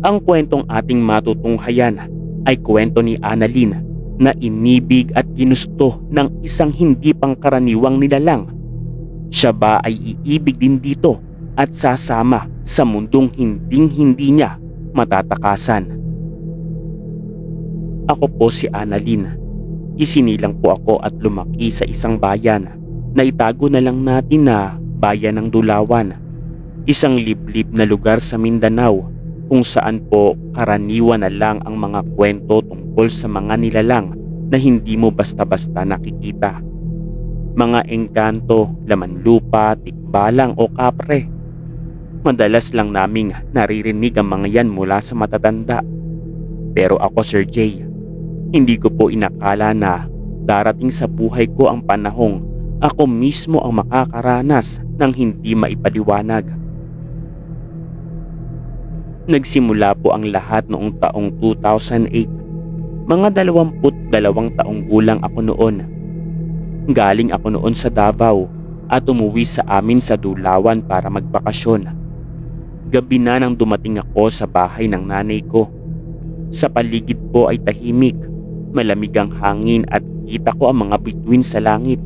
Ang kwentong ating matutunghayan ay kwento ni Annalyn na inibig at ginusto ng isang hindi pangkaraniwang nilalang. Siya ba ay iibig din dito at sasama sa mundong hinding-hindi niya matatakasan? Ako po si Annalyn. Isinilang po ako at lumaki sa isang bayan na itago na lang natin na Bayan ng Dulawan. Isang liblib na lugar sa Mindanao kung saan po karaniwan na lang ang mga kwento tungkol sa mga nilalang na hindi mo basta-basta nakikita. Mga engkanto, laman lupa, tikbalang o kapre. Madalas lang naming naririnig ang mga yan mula sa matatanda. Pero ako, Sir Jay, hindi ko po inakala na darating sa buhay ko ang panahong ako mismo ang makakaranas ng hindi maipaliwanag. Nagsimula po ang lahat noong taong 2008. Mga 22 taong gulang ako noon. Galing ako noon sa Davao at umuwi sa amin sa Dulawan para magbakasyon. Gabi na nang dumating ako sa bahay ng nanay ko. Sa paligid po ay tahimik, malamig ang hangin at kita ko ang mga bituin sa langit.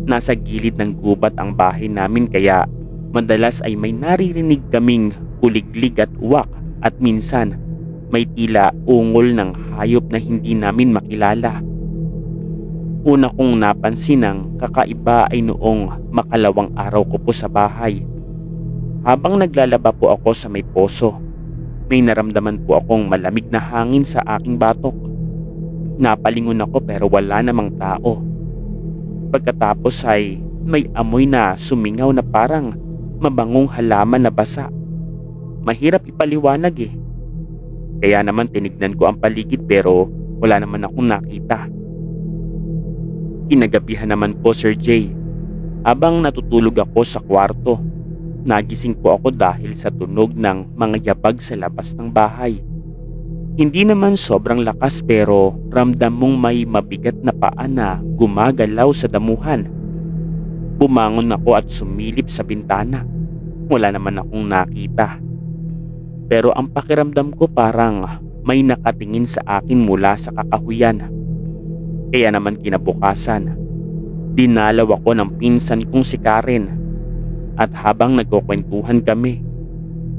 Nasa gilid ng gubat ang bahay namin kaya madalas ay may naririnig kaming kuliglig at uwak at minsan may tila ungol ng hayop na hindi namin makilala. Una kong napansin ang kakaiba ay noong makalawang araw ko po sa bahay. Habang naglalaba po ako sa may poso, may naramdaman po akong malamig na hangin sa aking batok. Napalingon ako pero wala namang tao. Pagkatapos ay may amoy na sumingaw na parang mabangong halaman na basa. Mahirap ipaliwanag eh. Kaya naman tinignan ko ang paligid pero wala naman akong nakita. Kinagabihan naman po, Sir Jay. Habang natutulog ako sa kwarto, nagising po ako dahil sa tunog ng mga yabag sa labas ng bahay. Hindi naman sobrang lakas pero ramdam mong may mabigat na paa na gumagalaw sa damuhan. Bumangon ako at sumilip sa bintana. Wala naman akong nakita. Pero ang pakiramdam ko parang may nakatingin sa akin mula sa kakahuyan. Kaya naman kinabukasan, dinalaw ako ng pinsan kong si Karen. At habang nagkukwentuhan kami,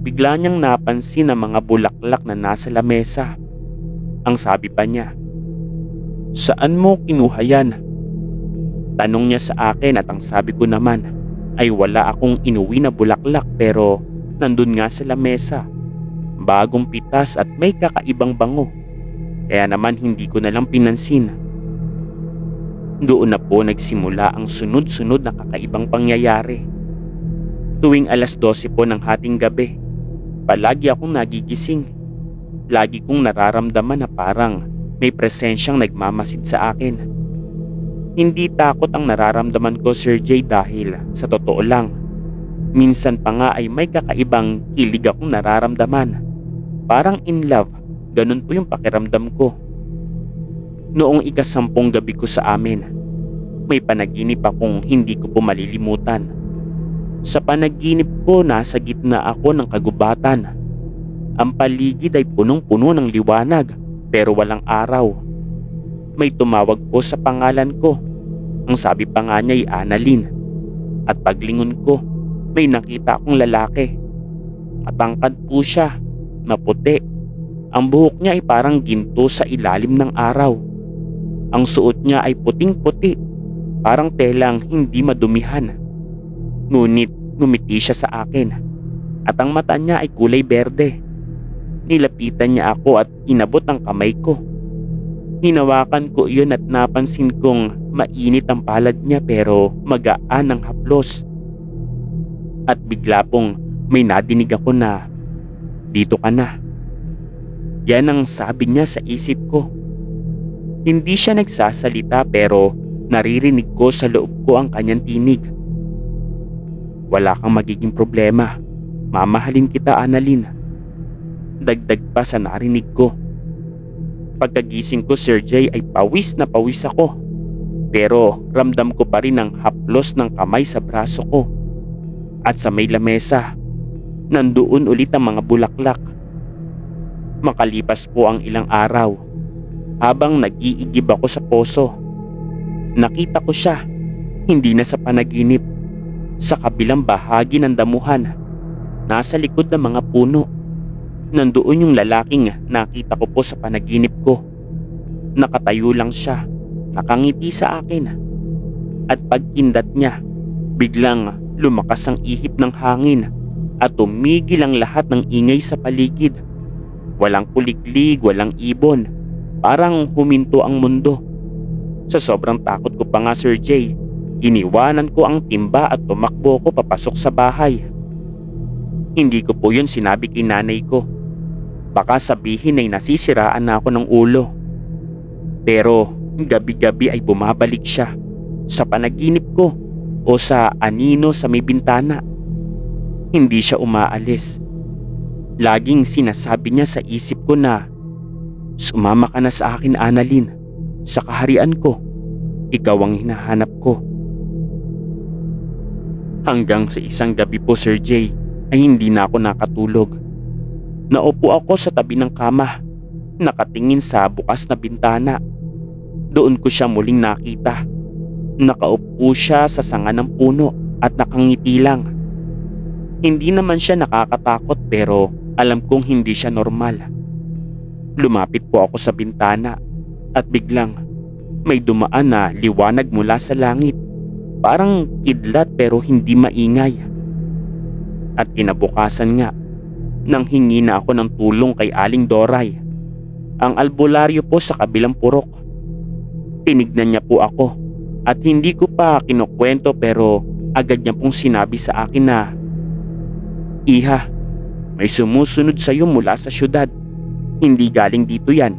bigla niyang napansin ang mga bulaklak na nasa lamesa. Ang sabi pa niya, "Saan mo kinuha yan?" Tanong niya sa akin at ang sabi ko naman ay wala akong inuwi na bulaklak pero nandun nga sa lamesa. Bagong pitas at may kakaibang bango. Kaya naman hindi ko na lang pinansin. Doon na po nagsimula ang sunod-sunod na kakaibang pangyayari. Tuwing 12:00 po ng hating gabi, palagi akong nagigising. Lagi kong nararamdaman na parang may presensyang nagmamasid sa akin. Hindi takot ang nararamdaman ko, Sir Jay, dahil sa totoo lang, minsan pa nga ay may kakaibang kilig akong nararamdaman. Parang in love, ganun po yung pakiramdam ko. Noong ika-10 gabi ko sa amin, may panaginip akong hindi ko po malilimutan. Sa panaginip ko, nasa gitna ako ng kagubatan. Ang paligid ay punong-puno ng liwanag pero walang araw. May tumawag po sa pangalan ko. Ang sabi pa nga niya ay Annalyn. At paglingon ko, may nakita akong lalaki. Matangkad po siya, maputi. Ang buhok niya ay parang ginto sa ilalim ng araw. Ang suot niya ay puting-puti, parang telang hindi madumihan. Ngunit ngumiti siya sa akin at ang mata niya ay kulay berde. Nilapitan niya ako at inabot ang kamay ko. Hinawakan ko iyon at napansin kong mainit ang palad niya pero magaan ang haplos. At bigla pong may nadinig ako na, "Dito ka na." Yan ang sabi niya sa isip ko. Hindi siya nagsasalita pero naririnig ko sa loob ko ang kanyang tinig. "Wala kang magiging problema. Mamahalin kita, Annalyn." Dagdag pa sa narinig ko. Pagkagising ko, Sir Jay, ay pawis na pawis ako. Pero ramdam ko pa rin ang haplos ng kamay sa braso ko. At sa may lamesa, nandoon ulit ang mga bulaklak. Makalipas po ang ilang araw, habang nag-iigib ako sa poso, nakita ko siya, hindi na sa panaginip, sa kabilang bahagi ng damuhan, nasa likod ng mga puno. Nandoon yung lalaking nakita ko po sa panaginip ko. Nakatayo lang siya, nakangiti sa akin. At pagkindat niya, biglang lumakas ang ihip ng hangin at tumigil ang lahat ng ingay sa paligid. Walang kuliglig, walang ibon, parang huminto ang mundo. Sa sobrang takot ko pa nga, Sir Jay, iniwanan ko ang timba at tumakbo ko papasok sa bahay. Hindi ko po yun sinabi kay nanay ko. Baka sabihin ay nasisiraan na ako ng ulo. Pero gabi-gabi ay bumabalik siya sa panaginip ko o sa anino sa may bintana. Hindi siya umaalis. Laging sinasabi niya sa isip ko na, "Sumama ka na sa akin, Annalyn. Sa kaharian ko, ikaw ang hinahanap ko." Hanggang sa isang gabi po, Sir Jay, ay hindi na ako nakatulog. Naupo ako sa tabi ng kama, nakatingin sa bukas na bintana. Doon ko siya muling nakita. Nakaupo siya sa sanga ng puno at nakangiti lang. Hindi naman siya nakakatakot pero alam kong hindi siya normal. Lumapit po ako sa bintana at biglang may dumaan na liwanag mula sa langit. Parang kidlat pero hindi maingay. At kinabukasan nga, nang hingi na ako ng tulong kay Aling Doray, ang albularyo po sa kabilang purok. Tinignan niya po ako at hindi ko pa kinukwento pero agad niya pong sinabi sa akin na, "Iha, may sumusunod sa iyo mula sa syudad. Hindi galing dito yan.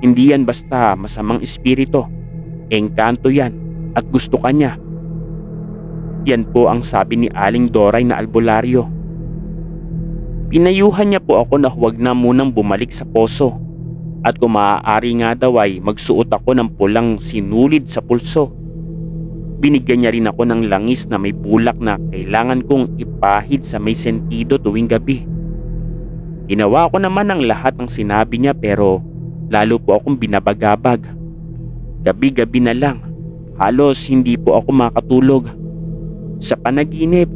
Hindi yan basta masamang espiritu. Engkanto yan at gusto ka niya." Yan po ang sabi ni Aling Doray na albularyo. Pinayuhan niya po ako na huwag na munang bumalik sa poso at kung maaari nga daw ay magsuot ako ng pulang sinulid sa pulso. Binigyan niya rin ako ng langis na may bulak na kailangan kong ipahid sa may sentido tuwing gabi. Ginawa ko naman ang lahat ng sinabi niya pero lalo po akong binabagabag. Gabi-gabi na lang, halos hindi po ako makatulog. Sa panaginip,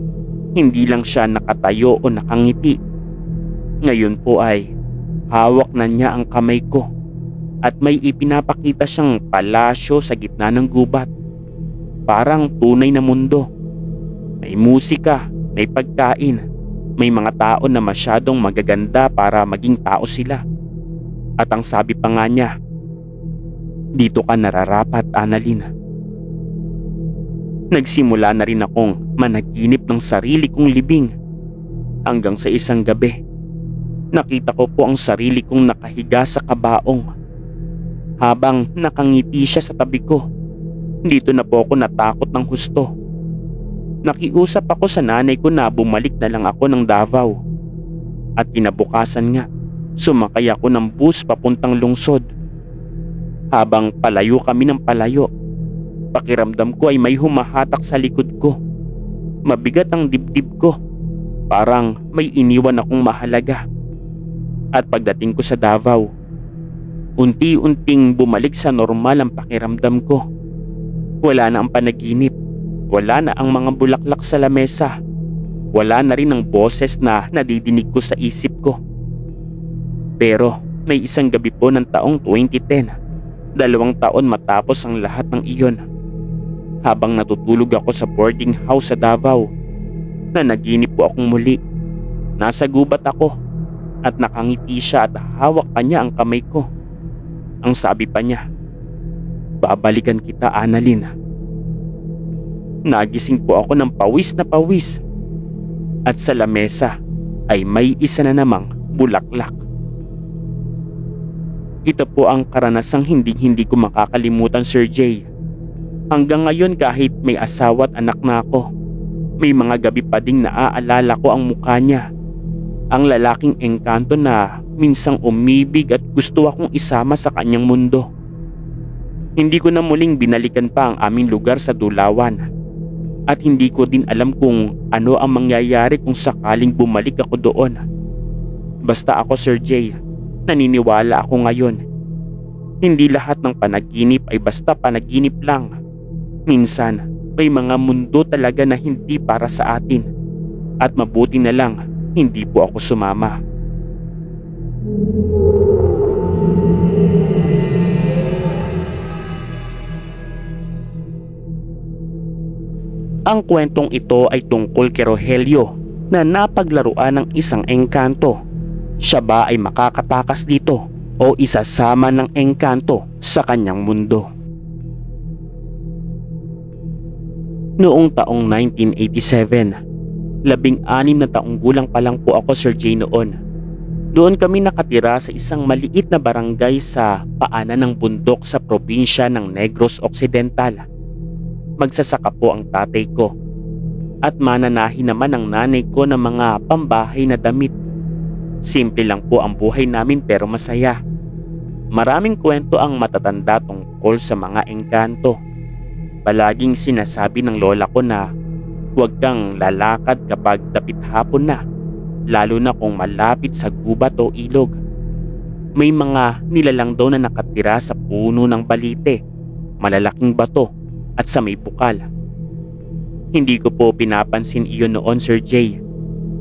hindi lang siya nakatayo o nakangiti. Ngayon po ay hawak na niya ang kamay ko at may ipinapakita siyang palasyo sa gitna ng gubat. Parang tunay na mundo. May musika, may pagkain, may mga tao na masyadong magaganda para maging tao sila. At ang sabi pa nga niya, "Dito ka nararapat, Annalyn." Nagsimula na rin akong managinip ng sarili kong libing hanggang sa isang gabi. Nakita ko po ang sarili kong nakahiga sa kabaong habang nakangiti siya sa tabi ko. Dito na po ako natakot ng husto. Nakiusap ako sa nanay ko na bumalik na lang ako ng Davao. At kinabukasan nga, sumakay ako ng bus papuntang lungsod. Habang palayo kami ng palayo, pakiramdam ko ay may humahatak sa likod ko. Mabigat ang dibdib ko. Parang may iniwan akong mahalaga. At pagdating ko sa Davao, unti-unting bumalik sa normal ang pakiramdam ko. Wala na ang panaginip. Wala na ang mga bulaklak sa lamesa. Wala na rin ang boses na nadidinig ko sa isip ko. Pero may isang gabi po ng taong 2010, 2 taon matapos ang lahat ng iyon. Habang natutulog ako sa boarding house sa Davao, nanaginip po akong muli. Nasa gubat ako at nakangiti siya at hawak pa niya ang kamay ko. Ang sabi pa niya, "Babalikan kita, Annalyn." Nagising po ako ng pawis na pawis at sa lamesa ay may isa na namang bulaklak. Ito po ang karanasang hindi ko makakalimutan, Sir Jay. Hanggang ngayon kahit may asawa at anak na ako, may mga gabi pa ding naaalala ko ang mukha niya. Ang lalaking engkanto na minsang umibig at gusto akong isama sa kanyang mundo. Hindi ko na muling binalikan pa ang aming lugar sa Dulawan. At hindi ko din alam kung ano ang mangyayari kung sakaling bumalik ako doon. Basta ako, Sir Jay, naniniwala ako ngayon. Hindi lahat ng panaginip ay basta panaginip lang. Minsan, may mga mundo talaga na hindi para sa atin. At mabuti na lang, hindi po ako sumama. Ang kwentong ito ay tungkol kay Rogelio na napaglaruan ng isang engkanto. Siya ba ay makakatakas dito o isasama ng engkanto sa kanyang mundo? Noong taong 1987, 16 na taong gulang pa lang po ako, Sir Jay, noon. Doon kami nakatira sa isang maliit na barangay sa paanan ng bundok sa probinsya ng Negros Occidental. Magsasaka po ang tatay ko at mananahi naman ang nanay ko ng mga pambahay na damit. Simple lang po ang buhay namin pero masaya. Maraming kwento ang matatanda tungkol sa mga engkanto. Palaging sinasabi ng lola ko na huwag kang lalakad kapag dapit hapon na, lalo na kung malapit sa gubat o ilog. May mga nilalang daw na nakatira sa puno ng balite, malalaking bato at sa may bukal. Hindi ko po pinapansin iyon noon, Sir Jay.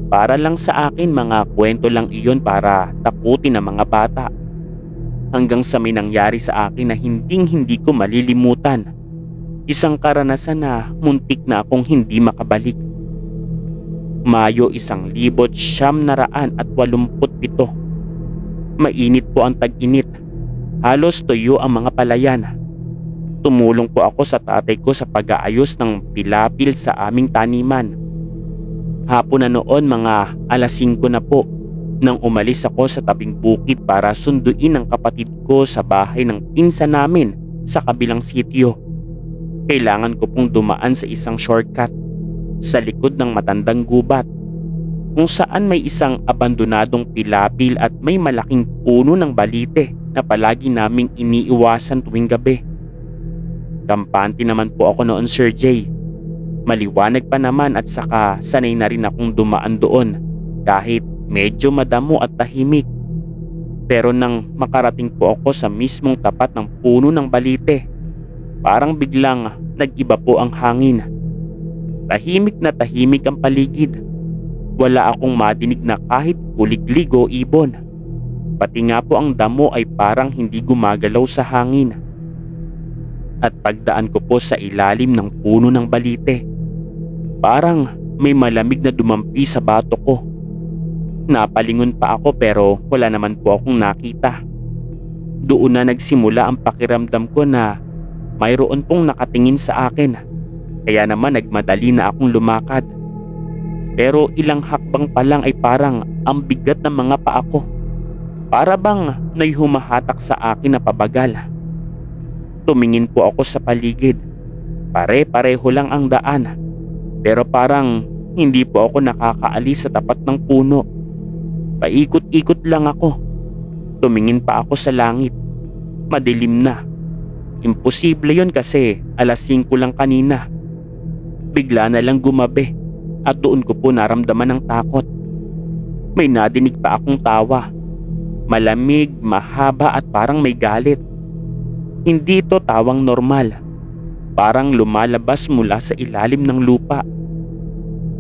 Para lang sa akin, mga kwento lang iyon para takutin ang mga bata. Hanggang sa may nangyari sa akin na hindi ko malilimutan. Isang karanasan na muntik na akong hindi makabalik. Mayo 1987. Mainit po ang tag-init. Halos tuyo ang mga palayan. Tumulong po ako sa tatay ko sa pag-aayos ng pilapil sa aming taniman. Hapon na noon, mga alas 5 na po, nang umalis ako sa tabing bukid para sunduin ang kapatid ko sa bahay ng pinsan namin sa kabilang sitio. Kailangan ko pong dumaan sa isang shortcut sa likod ng matandang gubat kung saan may isang abandonadong pilapil at may malaking puno ng balite na palagi naming iniiwasan tuwing gabi. Kampante naman po ako noon, Sir Jay. Maliwanag pa naman at saka sanay na rin akong dumaan doon kahit medyo madamo at tahimik. Pero nang makarating po ako sa mismong tapat ng puno ng balite, parang biglang nag-iba po ang hangin. Tahimik na tahimik ang paligid. Wala akong madinig na kahit kuliglig o ibon. Pati nga po ang damo ay parang hindi gumagalaw sa hangin. At pagdaan ko po sa ilalim ng puno ng balite, parang may malamig na dumampi sa bato ko. Napalingon pa ako pero wala naman po akong nakita. Doon na nagsimula ang pakiramdam ko na mayroon pong nakatingin sa akin. Kaya naman nagmadali na akong lumakad. Pero ilang hakbang pa lang ay parang ang bigat ng mga paa ko. Para bang may humahatak sa akin na pabagal. Tumingin po ako sa paligid. Pare-pareho lang ang daan. Pero parang hindi po ako nakakaalis sa tapat ng puno. Paikot-ikot lang ako. Tumingin pa ako sa langit. Madilim na. Imposible yon kasi alas 5 lang kanina. Bigla na lang gumabi at doon ko po naramdaman ng takot. May nadinig pa akong tawa. Malamig, mahaba at parang may galit. Hindi ito tawang normal. Parang lumalabas mula sa ilalim ng lupa.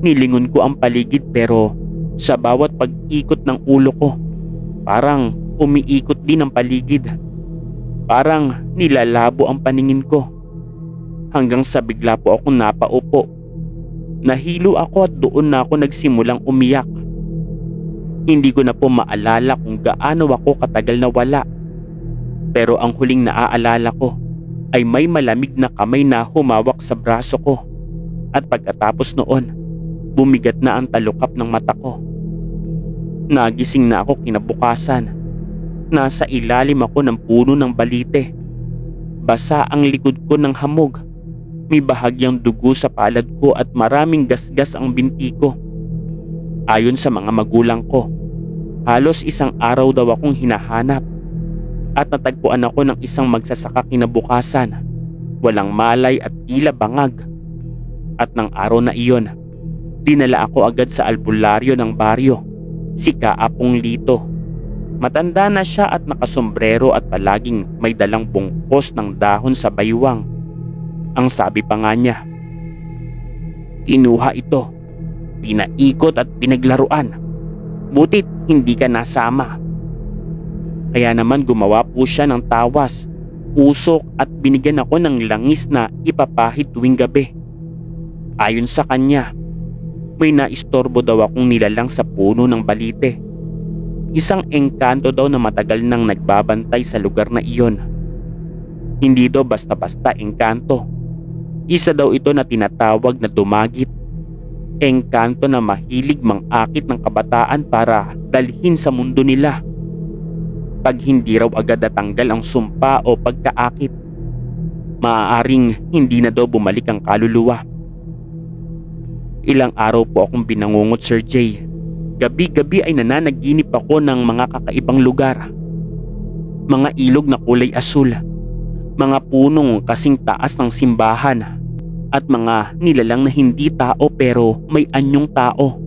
Nilingon ko ang paligid pero sa bawat pag-ikot ng ulo ko, parang umiikot din ang paligid. Parang nilalabo ang paningin ko. Hanggang sa bigla po akong napaupo. Nahilo ako at doon na ako nagsimulang umiyak. Hindi ko na po maalala kung gaano ako katagal na wala. Pero ang huling naaalala ko ay may malamig na kamay na humawak sa braso ko. At pagkatapos noon, bumigat na ang talukap ng mata ko. Nagising na ako kinabukasan. Nasa ilalim ako ng puno ng balite. Basa ang likod ko ng hamog. May bahagyang dugo sa palad ko at maraming gasgas ang binti ko. Ayon sa mga magulang ko, halos isang araw daw akong hinahanap. At natagpuan ako ng isang magsasaka kinabukasan. Walang malay at tila bangag. At ng araw na iyon, dinala ako agad sa albularyo ng baryo, si Kaapong Lito. Matanda na siya at nakasombrero at palaging may dalang bungkos ng dahon sa baywang. Ang sabi pa nga niya, "Kinuha ito, pinaikot at pinaglaruan. Butit hindi ka nasama." Kaya naman gumawa po siya ng tawas, usok at binigyan ako ng langis na ipapahid tuwing gabi. Ayon sa kanya, may naistorbo daw akong nilalang sa puno ng balite. Isang engkanto daw na matagal nang nagbabantay sa lugar na iyon. Hindi daw basta-basta engkanto. Isa daw ito na tinatawag na dumagit. Engkanto na mahilig mangakit ng kabataan para dalhin sa mundo nila. Pag hindi raw agad natanggal ang sumpa o pagkaakit, maaaring hindi na daw bumalik ang kaluluwa. Ilang araw po akong binangungot, Sir Jay. Gabi-gabi ay nananaginip ako ng mga kakaibang lugar. Mga ilog na kulay asul, mga punong kasing taas ng simbahan, at mga nilalang na hindi tao pero may anyong tao.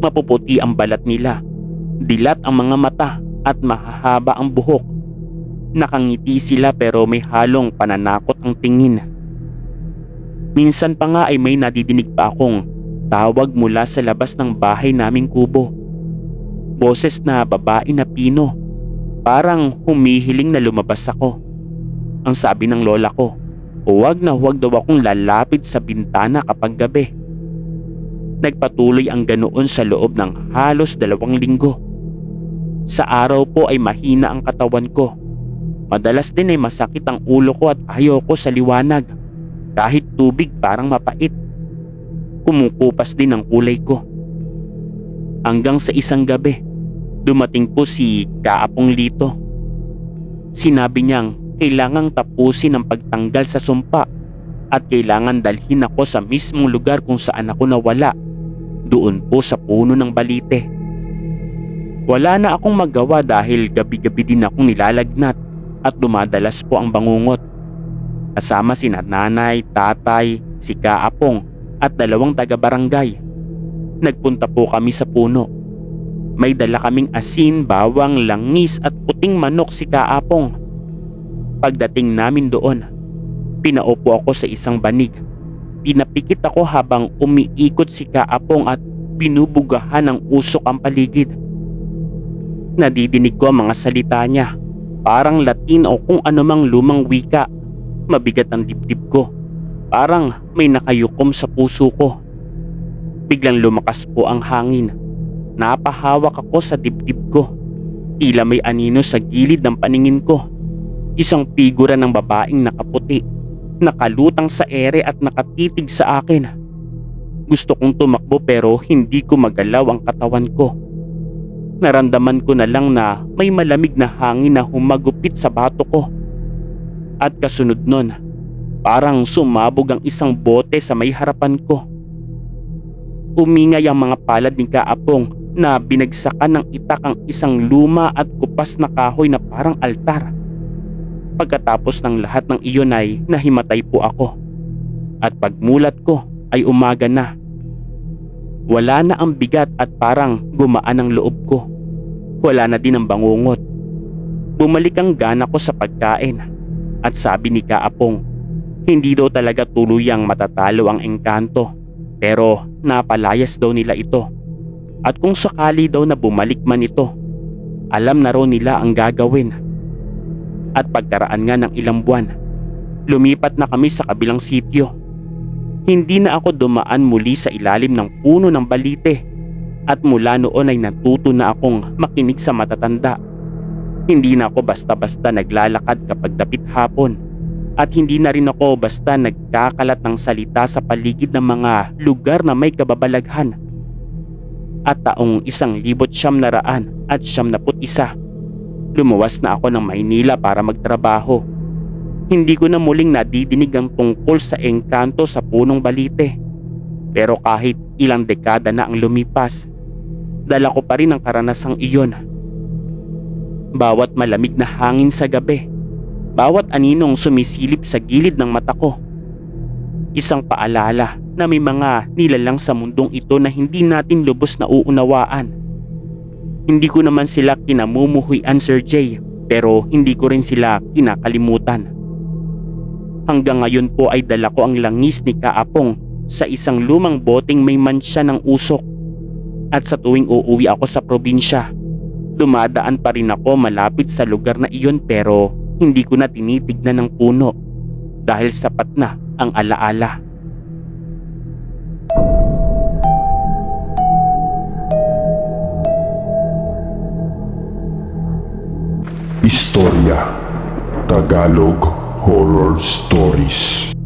Mapuputi ang balat nila, dilat ang mga mata at mahahaba ang buhok. Nakangiti sila pero may halong pananakot ang tingin. Minsan pa nga ay may nadidinig pa akong tawag mula sa labas ng bahay naming kubo. Boses na babae na pino, parang humihiling na lumabas ako. Ang sabi ng lola ko, huwag na huwag daw akong lalapit sa bintana kapag gabi. Nagpatuloy ang ganoon sa loob ng halos 2 linggo. Sa araw po ay mahina ang katawan ko. Madalas din ay masakit ang ulo ko at ayaw ko sa liwanag. Kahit tubig parang mapait. Kumukupas din ang kulay ko. Hanggang sa isang gabi, dumating po si Kaapong Lito. Sinabi niyang kailangang tapusin ang pagtanggal sa sumpa at kailangan dalhin ako sa mismong lugar kung saan ako nawala, doon po sa puno ng balite. Wala na akong magawa dahil gabi-gabi din akong nilalagnat at dumadalas po ang bangungot. Kasama sina nanay, tatay, si Kaapong at 2 taga-barangay. Nagpunta po kami sa puno. May dala kaming asin, bawang, langis at puting manok si Kaapong. Pagdating namin doon, pinaupo ako sa isang banig. Pinapikit ako habang umiikot si Kaapong at binubugahan ng usok ang paligid. Nadidinig ko ang mga salita niya, parang Latin o kung anumang lumang wika. Mabigat ang dibdib ko, parang may nakayukom sa puso ko. Biglang lumakas po ang hangin. Napahawak ako sa dibdib ko. Tila may anino sa gilid ng paningin ko. Isang figura ng babaeng nakaputi, nakalutang sa ere at nakatitig sa akin. Gusto kong tumakbo pero hindi ko magalaw ang katawan ko. Naramdaman ko na lang na may malamig na hangin na humagupit sa bato ko. At kasunod nun, parang sumabog ang isang bote sa may harapan ko. Umingay ang mga palad ni Kaapong na binagsakan ng itak ang isang luma at kupas na kahoy na parang altar. Pagkatapos ng lahat ng iyon ay nahimatay po ako. At pagmulat ko ay umaga na. Wala na ang bigat at parang gumaan ang loob ko. Wala na din ang bangungot. Bumalik ang gana ko sa pagkain. At sabi ni Kaapong, hindi daw talaga tuluyang matatalo ang engkanto, pero napalayas daw nila ito. At kung sakali daw na bumalik man ito, alam na raw nila ang gagawin. At pagkaraan nga ng ilang buwan, lumipat na kami sa kabilang sitio. Hindi na ako dumaan muli sa ilalim ng puno ng balite, at mula noon ay natuto na akong makinig sa matatanda. Hindi na ako basta-basta naglalakad kapag dapit hapon, at hindi na rin ako basta nagkakalat ng salita sa paligid ng mga lugar na may kababalaghan. At taong 1991, lumuwas na ako ng Maynila para magtrabaho. Hindi ko na muling nadidinig ang tungkol sa engkanto sa punong balite. Pero kahit ilang dekada na ang lumipas, dala ko pa rin ang karanasang iyon. Bawat malamig na hangin sa gabi, bawat aninong sumisilip sa gilid ng mata ko, isang paalala na may mga nilalang sa mundong ito na hindi natin lubos na uunawaan. Hindi ko naman sila kinamumuhuyan, Sir Jay, pero hindi ko rin sila kinakalimutan. Hanggang ngayon po ay dala ko ang langis ni Kaapong sa isang lumang boteng may mansya ng usok. At sa tuwing uuwi ako sa probinsya, dumadaan pa rin ako malapit sa lugar na iyon pero hindi ko na tinitignan ng puno dahil sapat na ang alaala. Istorya Tagalog Horror Stories.